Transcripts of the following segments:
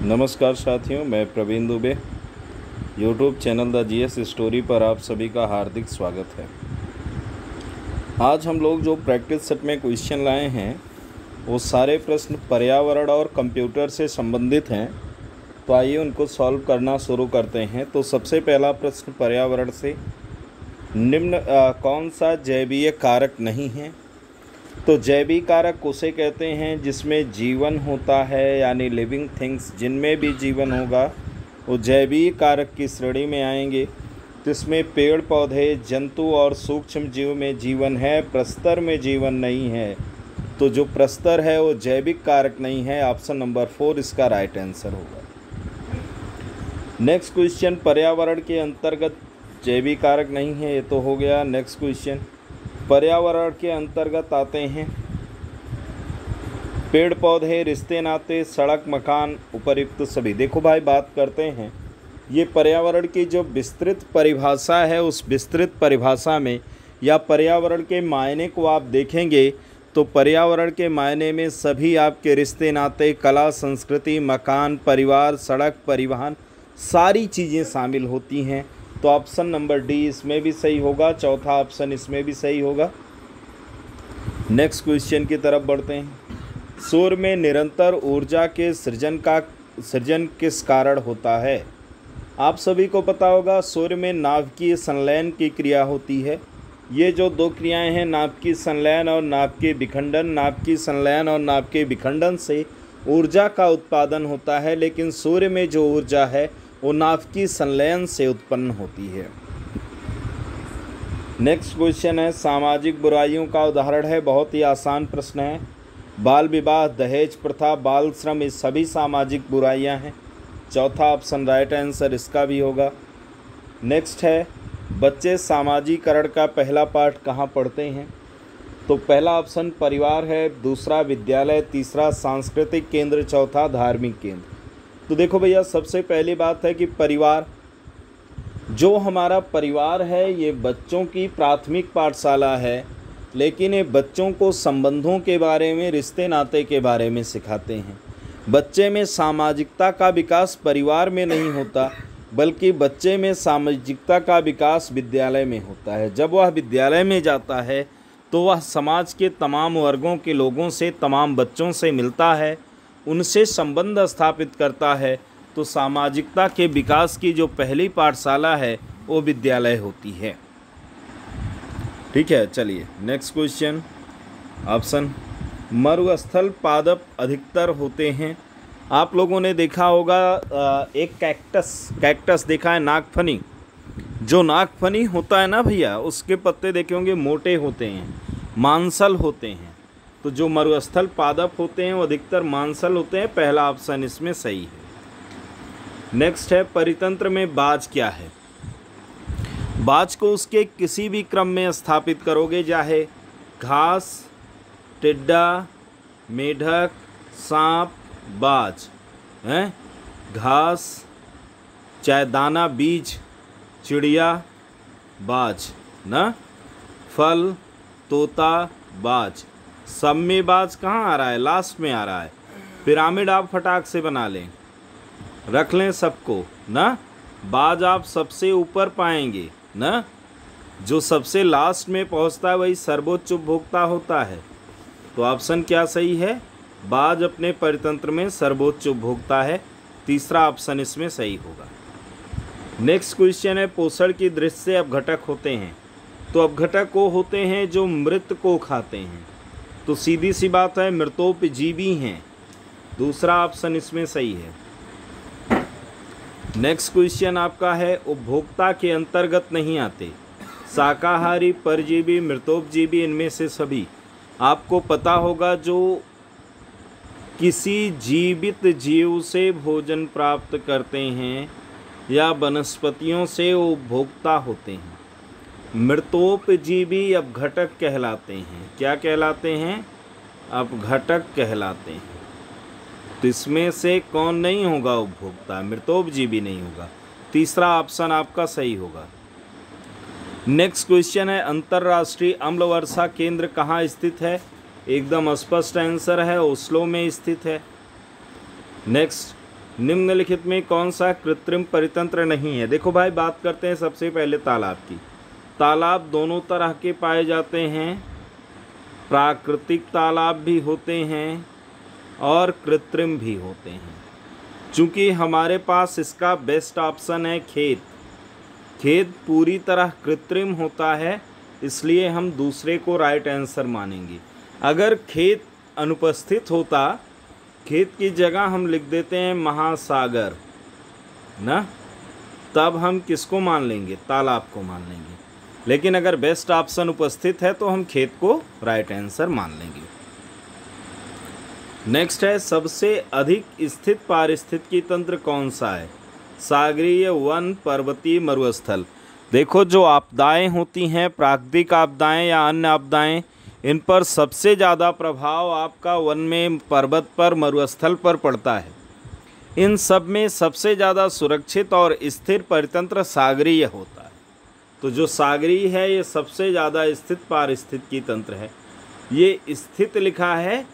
नमस्कार साथियों, मैं Praveen Dubey. YouTube channel the GS story पर आप सभी का हार्दिक स्वागत है। आज हम लोग जो प्रैक्टिस सेट में क्वेश्चन लाए हैं वो सारे प्रश्न पर्यावरण और कंप्यूटर से संबंधित हैं। तो आइए उनको सॉल्व करना शुरू करते हैं। तो सबसे पहला प्रश्न पर्यावरण से, निम्न कौन सा जैवीय कारक नहीं है? तो जैविक कारक उसे कहते हैं जिसमें जीवन होता है, यानी लिविंग थिंग्स, जिनमें भी जीवन होगा वो जैविक कारक की श्रेणी में आएंगे। तो इसमें पेड़ पौधे, जंतु और सूक्ष्म जीव में जीवन है, प्रस्तर में जीवन नहीं है। तो जो प्रस्तर है वो जैविक कारक नहीं है। ऑप्शन नंबर 4 इसका राइट आंसर होगा। नेक्स्ट क्वेश्चन, पर्यावरण के अंतर्गत जैविक कारक नहीं है, ये तो हो गया। नेक्स्ट क्वेश्चन, पर्यावरण के अंतर्गत आते हैं पेड़ पौधे, रिश्ते नाते, सड़क, मकान, उपयुक्त सभी। देखो भाई, बात करते हैं ये पर्यावरण की जो विस्तृत परिभाषा है, उस विस्तृत परिभाषा में या पर्यावरण के मायने को आप देखेंगे तो पर्यावरण के मायने में सभी आपके रिश्ते नाते, कला, संस्कृति, मकान, परिवार, सड़क, परिवहन, सारी चीज़ें शामिल होती हैं। तो ऑप्शन नंबर डी इसमें भी सही होगा। चौथा ऑप्शन इसमें भी सही होगा। नेक्स्ट क्वेश्चन की तरफ बढ़ते हैं। सूर्य में निरंतर ऊर्जा के सृजन किस कारण होता है? आप सभी को पता होगा, सूर्य में नाभिकीय संलयन की क्रिया होती है। ये जो दो क्रियाएं हैं, नाभिकीय संलयन और नाभिकीय विखंडन, नाभिकीय संलयन और नाभिकीय विखंडन से ऊर्जा का उत्पादन होता है। लेकिन सूर्य में जो ऊर्जा है वो नाभिकीय संलयन से उत्पन्न होती है। नेक्स्ट क्वेश्चन है, सामाजिक बुराइयों का उदाहरण है। बहुत ही आसान प्रश्न है। बाल विवाह, दहेज प्रथा, बाल श्रम, ये सभी सामाजिक बुराइयां हैं। चौथा ऑप्शन राइट आंसर इसका भी होगा। नेक्स्ट है, बच्चे सामाजिकरण का पहला पाठ कहाँ पढ़ते हैं? तो पहला ऑप्शन परिवार है, दूसरा विद्यालय, तीसरा सांस्कृतिक केंद्र, चौथा धार्मिक केंद्र। तो देखो भैया, सबसे पहली बात है कि परिवार, जो हमारा परिवार है ये बच्चों की प्राथमिक पाठशाला है। लेकिन ये बच्चों को संबंधों के बारे में, रिश्ते नाते के बारे में सिखाते हैं। बच्चे में सामाजिकता का विकास परिवार में नहीं होता, बल्कि बच्चे में सामाजिकता का विकास विद्यालय में होता है। जब वह विद्यालय में जाता है तो वह समाज के तमाम वर्गों के लोगों से, तमाम बच्चों से मिलता है, उनसे संबंध स्थापित करता है। तो सामाजिकता के विकास की जो पहली पाठशाला है वो विद्यालय होती है। ठीक है, चलिए नेक्स्ट क्वेश्चन। ऑप्शन, मरुस्थल पादप अधिकतर होते हैं। आप लोगों ने देखा होगा एक कैक्टस देखा है, नागफनी। जो नागफनी होता है ना भैया, उसके पत्ते देखे होंगे मोटे होते हैं, मांसल होते हैं। तो जो मरुस्थल पादप होते हैं वो अधिकतर मांसल होते हैं। पहला ऑप्शन इसमें सही है। नेक्स्ट है, परितंत्र में बाज क्या है? बाज को उसके किसी भी क्रम में स्थापित करोगे, चाहे घास, टिड्डा, मेढक, सांप, बाज हैं। घास, चाहे दाना, बीज, चिड़िया, बाज ना, फल, तोता, बाज। सब में बाज कहाँ आ रहा है? लास्ट में आ रहा है। पिरामिड आप फटाक से बना लें, रख लें सबको ना। बाज आप सबसे ऊपर पाएंगे ना। जो सबसे लास्ट में पहुंचता है वही सर्वोच्च उपभोक्ता होता है। तो ऑप्शन क्या सही है? बाज अपने परितंत्र में सर्वोच्च उपभोक्ता है। तीसरा ऑप्शन इसमें सही होगा। नेक्स्ट क्वेश्चन है, पोषण की दृष्टि से अपघटक होते हैं। तो अपघटक वो होते हैं जो मृत को खाते हैं। तो सीधी सी बात है, मृतोपजीवी हैं। दूसरा ऑप्शन इसमें सही है। नेक्स्ट क्वेश्चन आपका है, उपभोक्ता के अंतर्गत नहीं आते। शाकाहारी, परजीवी, मृतोपजीवी, इनमें से सभी। आपको पता होगा जो किसी जीवित जीव से भोजन प्राप्त करते हैं या वनस्पतियों से वो उपभोक्ता होते हैं। मृतोपजीवी अपघटक कहलाते हैं। क्या कहलाते हैं? अपघटक कहलाते हैं। तो इसमें से कौन नहीं होगा उपभोक्ता? मृतोपजीवी नहीं होगा। तीसरा ऑप्शन आपका सही होगा। नेक्स्ट क्वेश्चन है, अंतर्राष्ट्रीय अम्ल वर्षा केंद्र कहाँ स्थित है? एकदम स्पष्ट आंसर है, ओस्लो में स्थित है। नेक्स्ट, निम्नलिखित में कौन सा कृत्रिम परितंत्र नहीं है? देखो भाई, बात करते हैं सबसे पहले तालाब की। तालाब दोनों तरह के पाए जाते हैं, प्राकृतिक तालाब भी होते हैं और कृत्रिम भी होते हैं। चूँकि हमारे पास इसका बेस्ट ऑप्शन है खेत। खेत पूरी तरह कृत्रिम होता है, इसलिए हम दूसरे को राइट आंसर मानेंगे। अगर खेत अनुपस्थित होता, खेत की जगह हम लिख देते हैं महासागर ना, तब हम किसको मान लेंगे? तालाब को मान लेंगे। लेकिन अगर बेस्ट ऑप्शन उपस्थित है तो हम खेत को राइट आंसर मान लेंगे। नेक्स्ट है, सबसे अधिक स्थित पारिस्थितिकी तंत्र कौन सा है? सागरीय, वन, पर्वतीय, मरुस्थल। देखो, जो आपदाएं होती हैं, प्राकृतिक आपदाएं या अन्य आपदाएं, इन पर सबसे ज़्यादा प्रभाव आपका वन में, पर्वत पर, मरुस्थल पर पड़ता है। इन सब में सबसे ज़्यादा सुरक्षित और स्थिर परितंत्र सागरीय होता है। तो जो सागरीय है ये सबसे ज़्यादा स्थित पारिस्थितिकी तंत्र है। ये स्थित लिखा है,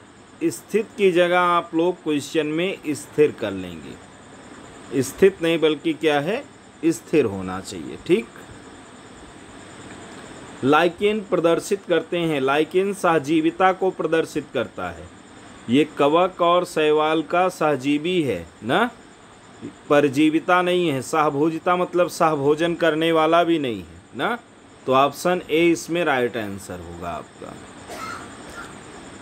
स्थित की जगह आप लोग क्वेश्चन में स्थिर कर लेंगे। स्थित नहीं बल्कि क्या है, स्थिर होना चाहिए। ठीक। लाइकेन प्रदर्शित करते हैं। लाइकेन सहजीविता को प्रदर्शित करता है। ये कवक और शैवाल का सहजीवी है ना, परजीविता नहीं है। सहभोजिता मतलब सहभोजन करने वाला भी नहीं है ना। तो ऑप्शन ए इसमें राइट आंसर होगा आपका।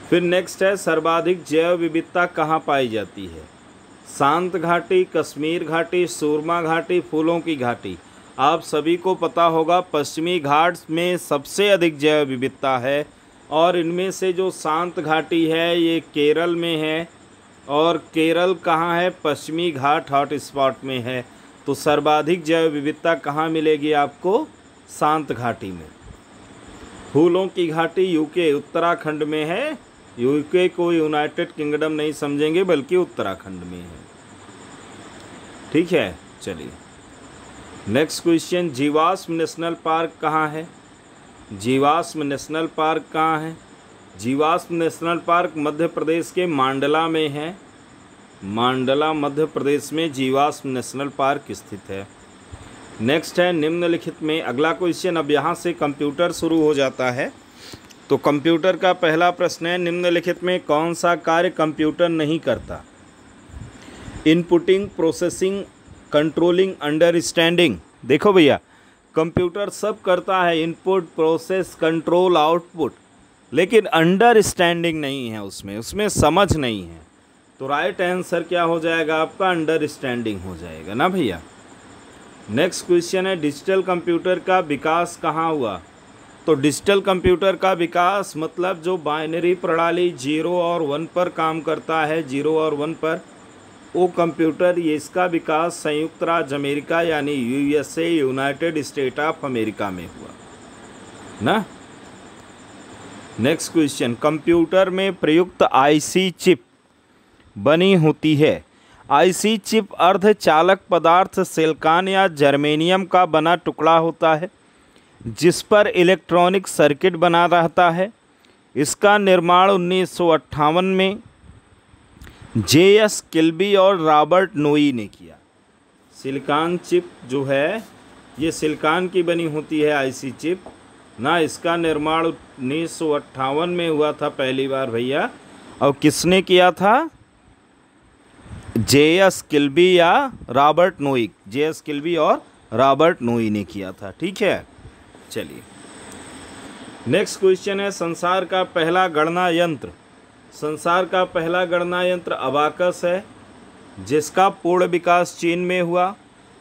फिर नेक्स्ट है, सर्वाधिक जैव विविधता कहाँ पाई जाती है? शांत घाटी, कश्मीर घाटी, सुरमा घाटी, फूलों की घाटी। आप सभी को पता होगा पश्चिमी घाट में सबसे अधिक जैव विविधता है, और इनमें से जो शांत घाटी है ये केरल में है, और केरल कहाँ है? पश्चिमी घाट हॉट स्पॉट में है। तो सर्वाधिक जैव विविधता कहाँ मिलेगी आपको? शांत घाटी में। फूलों की घाटी यूके, उत्तराखंड में है। यूके को यूनाइटेड किंगडम नहीं समझेंगे बल्कि उत्तराखंड में है। ठीक है, चलिए नेक्स्ट क्वेश्चन, जीवाश्म नेशनल पार्क कहाँ है? जीवाश्म नेशनल पार्क कहाँ है? जीवाश्म नेशनल पार्क मध्य प्रदेश के मांडला में है। मांडला मध्य प्रदेश में जीवाश्म नेशनल पार्क स्थित है। नेक्स्ट है, निम्नलिखित में, अगला क्वेश्चन अब यहाँ से कंप्यूटर शुरू हो जाता है। तो कंप्यूटर का पहला प्रश्न है, निम्नलिखित में कौन सा कार्य कंप्यूटर नहीं करता? Inputting, processing, controlling, understanding. देखो भैया, कंप्यूटर सब करता है, इनपुट, प्रोसेस, कंट्रोल, आउटपुट, लेकिन अंडरस्टैंडिंग नहीं है उसमें समझ नहीं है। तो राइट आंसर क्या हो जाएगा आपका? अंडरस्टैंडिंग हो जाएगा ना भैया। नेक्स्ट क्वेश्चन है, डिजिटल कंप्यूटर का विकास कहाँ हुआ? तो डिजिटल कंप्यूटर का विकास मतलब जो बाइनरी प्रणाली 0 और 1 पर काम करता है, 0 और 1 पर, वो कंप्यूटर, ये इसका विकास संयुक्त राज्य अमेरिका यानी USA, United state of America में हुआ ना। नेक्स्ट क्वेश्चन, कंप्यूटर में प्रयुक्त आईसी चिप बनी होती है। आईसी चिप अर्धचालक पदार्थ सिलिकॉन या जर्मेनियम का बना टुकड़ा होता है जिस पर इलेक्ट्रॉनिक सर्किट बना रहता है। इसका निर्माण 1958 में J.S. किल्बी और रॉबर्ट नोई ने किया। सिलिकॉन चिप जो है ये सिलिकॉन की बनी होती है आईसी चिप ना। इसका निर्माण 1958 में हुआ था पहली बार भैया। और किसने किया था? J.S. किल्बी या रॉबर्ट नोई। J.S. किल्बी और रॉबर्ट नोई ने किया था। ठीक है, चलिए नेक्स्ट क्वेश्चन है, संसार का पहला गणना यंत्र। संसार का पहला गणना यंत्र अबाकस है जिसका पूर्ण विकास चीन में हुआ।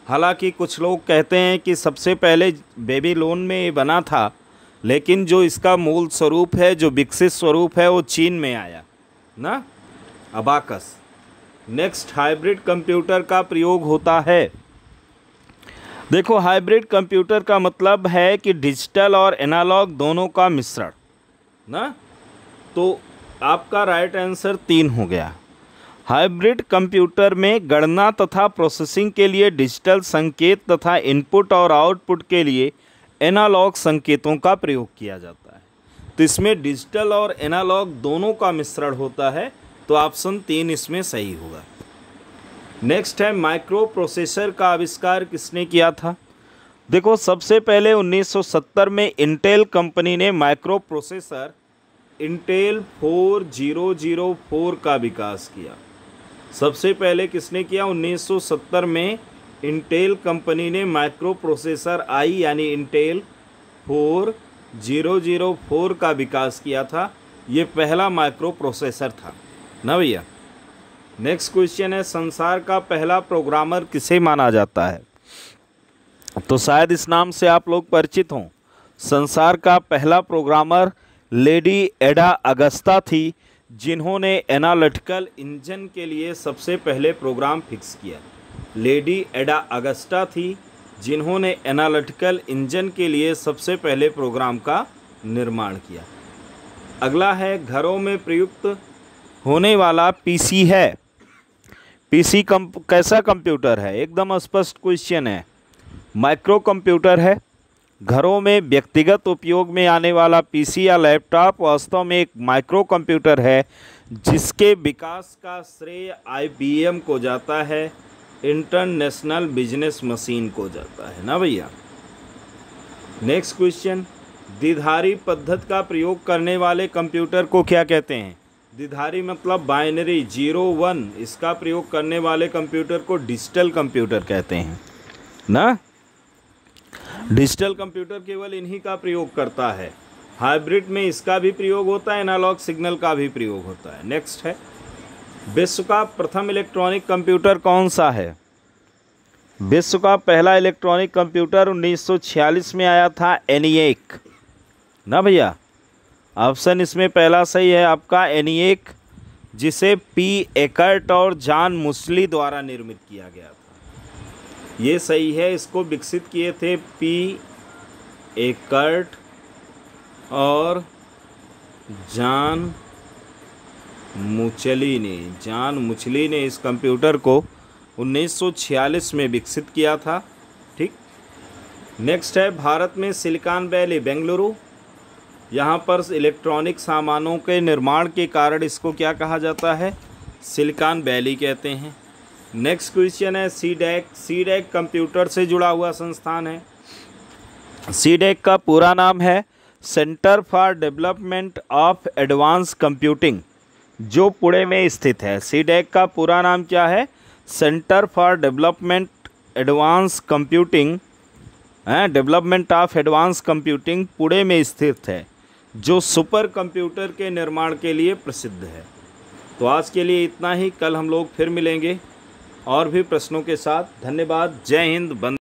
हालांकि कुछ लोग कहते हैं कि सबसे पहले बेबीलोन में ये बना था, लेकिन जो इसका मूल स्वरूप है, जो विकसित स्वरूप है, वो चीन में आया ना, अबाकस। नेक्स्ट, हाइब्रिड कंप्यूटर का प्रयोग होता है। देखो, हाइब्रिड कंप्यूटर का मतलब है कि डिजिटल और एनालॉग दोनों का मिश्रण ना। तो आपका राइट आंसर 3 हो गया। हाइब्रिड कंप्यूटर में गणना तथा प्रोसेसिंग के लिए डिजिटल संकेत तथा इनपुट और आउटपुट के लिए एनालॉग संकेतों का प्रयोग किया जाता है। तो इसमें डिजिटल और एनालॉग दोनों का मिश्रण होता है। तो ऑप्शन 3 इसमें सही होगा। नेक्स्ट है माइक्रो प्रोसेसर का आविष्कार किसने किया था। देखो सबसे पहले 1970 में इंटेल कंपनी ने माइक्रो प्रोसेसर इंटेल 4004 का विकास किया। सबसे पहले किसने किया, 1970 में इंटेल कंपनी ने माइक्रो प्रोसेसर आई यानी इंटेल 4004 का विकास किया था। ये पहला माइक्रो प्रोसेसर था ना भैया। नेक्स्ट क्वेश्चन है संसार का पहला प्रोग्रामर किसे माना जाता है। तो शायद इस नाम से आप लोग परिचित हों। संसार का पहला प्रोग्रामर लेडी एडा अगस्ता थी, जिन्होंने एनालिटिकल इंजन के लिए सबसे पहले प्रोग्राम फिक्स किया। लेडी एडा अगस्टा थी, जिन्होंने एनालिटिकल इंजन के लिए सबसे पहले प्रोग्राम का निर्माण किया। अगला है घरों में प्रयुक्त होने वाला पीसी है। पीसी कैसा कंप्यूटर है, एकदम स्पष्ट क्वेश्चन है। माइक्रो कंप्यूटर है। घरों में व्यक्तिगत उपयोग में आने वाला पीसी या लैपटॉप वास्तव में एक माइक्रो कंप्यूटर है, जिसके विकास का श्रेय IBM को जाता है, इंटरनेशनल बिजनेस मशीन को जाता है ना भैया। नेक्स्ट क्वेश्चन, द्विधारी पद्धति का प्रयोग करने वाले कंप्यूटर को क्या कहते हैं। द्विधारी मतलब बाइनरी 0-1, इसका प्रयोग करने वाले कंप्यूटर को डिजिटल कंप्यूटर कहते हैं ना। डिजिटल कंप्यूटर केवल इन्हीं का प्रयोग करता है। हाइब्रिड में इसका भी प्रयोग होता है, एनालॉग सिग्नल का भी प्रयोग होता है। नेक्स्ट है विश्व का प्रथम इलेक्ट्रॉनिक कंप्यूटर कौन सा है। विश्व का पहला इलेक्ट्रॉनिक कंप्यूटर 1946 में आया था, ENIAC ना भैया। ऑप्शन इसमें पहला सही है आपका ENIAC, जिसे P. एकर्ट और जॉन मुस्ली द्वारा निर्मित किया गया था। ये सही है। इसको विकसित किए थे P. एकर्ट और जॉन मुचली ने इस कंप्यूटर को 1946 में विकसित किया था। ठीक। नेक्स्ट है भारत में सिलिकॉन वैली बेंगलुरु, यहाँ पर इलेक्ट्रॉनिक सामानों के निर्माण के कारण इसको क्या कहा जाता है, सिलिकॉन वैली कहते हैं। नेक्स्ट क्वेश्चन है सीडैक कंप्यूटर से जुड़ा हुआ संस्थान है। सीडैक का पूरा नाम है centre for development of advance computing, जो पुणे में स्थित है। सीडैक का पूरा नाम क्या है, centre for development advance computing, development of advance computing Pune में स्थित है, जो सुपर कंप्यूटर के निर्माण के लिए प्रसिद्ध है। तो आज के लिए इतना ही। कल हम लोग फिर मिलेंगे और भी प्रश्नों के साथ। धन्यवाद। जय हिंद।